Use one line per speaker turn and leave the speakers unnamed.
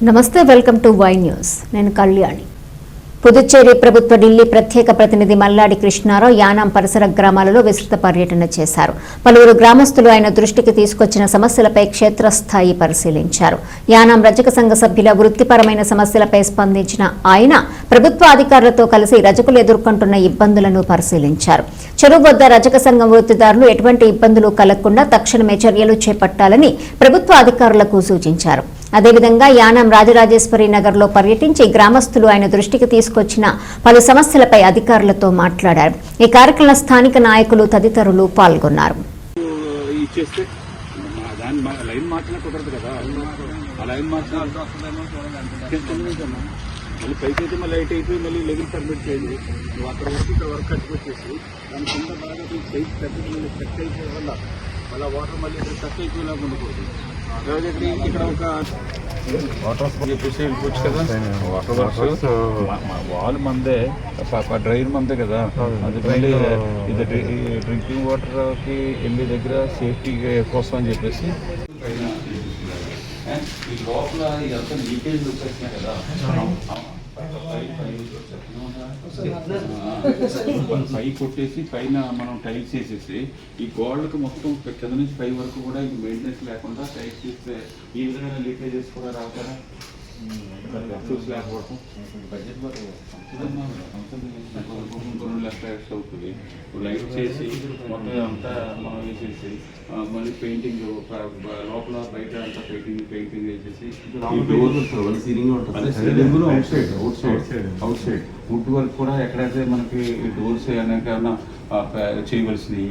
నమస్తే, welcome to Y news. నేను కళ్యాణి. పుదుచ్చేరి ప్రభుత్వ ఢిల్లీ ప్రత్యేక ప్రతినిధి మల్లాడి కృష్ణారావు యానాం పరిసర గ్రామాలలో విస్తృత పర్యటన చేశారు. పలువురు గ్రామస్తులు ఆయన దృష్టికి తీసుకొచ్చిన సమస్యలపై క్షేత్రస్థాయి పరిశీలించారు. యానాం రజక సంఘ సభ్యుల వృత్తిపరమైన సమస్యలపై స్పందించిన ఆయన ప్రభుత్వ అధికారులతో కలిసి రజకులు ఎదుర్కొంటున్న ఇబ్బందులను పరిశీలించారు. చెరువు వద్ద రజక సంఘం వృత్తిదారులు ఎటువంటి ఇబ్బందులు కలగకుండా తక్షణమే చర్యలు చేపట్టాలని ప్రభుత్వ అధికారులకు సూచించారు. అదేవిధంగా యానాం రాజరాజేశ్వరి నగర్ లో పర్యటించి గ్రామస్తులు ఆయన దృష్టికి తీసుకొచ్చిన పలు సమస్యలపై అధికారులతో మాట్లాడారు. ఈ కార్యక్రమంలో స్థానిక నాయకులు తదితరులు పాల్గొన్నారు.
పైకైతే మళ్ళీ లైట్ అయిపోయి మళ్ళీ లెవెల్ పర్మిట్ చేయండి. నువ్వు అక్కడ వరకు ఇక్కడ వర్క్ కట్టుకొచ్చేసి దాని కింద బాగా సైజ్ పెద్దది మళ్ళీ కట్ అయిపోయే వల్ల మళ్ళీ వాటర్ మళ్ళీ ఇక్కడ కట్ అయిపోయేలాగా ఉండకూడదు. ఇక్కడ ఒక వాటర్ చెప్పేసి వెళ్ళిపోవచ్చు కదా. వాటర్ వర్క్స్ వాల్ మందే, డ్రైన్ మందే కదా. అది మళ్ళీ ఇది డ్రింకింగ్ వాటర్కి వెళ్ళే దగ్గర సేఫ్టీ కోసం అని చెప్పేసి ఈ లోపల ఇదంతా లీకేజ్ వచ్చేస్తున్నాయి కదా. పై కొట్టేసి పైన మనం టైల్స్ వేసేసి ఈ గోడలకు మొత్తం కింద నుంచి పై వరకు కూడా ఇది మెయింటెనెన్స్ లేకుండా టైల్స్ చేస్తే ఈ విధంగా లీకేజెస్ కూడా రావుతారా చూసి లేకపోవడం బడ్జెట్ కొన్ని లక్షల అవుతుంది. లైట్ చేసి మొత్తం అంతా మనం వేసేసి మళ్ళీ పెయింటింగ్ లోపల బయట అంతా పెయింటింగ్ వేసేసి అవుట్ సైడ్ వుడ్ వర్క్ కూడా ఎక్కడైతే మనకి డోర్స్ అనేక చేయవలసినవి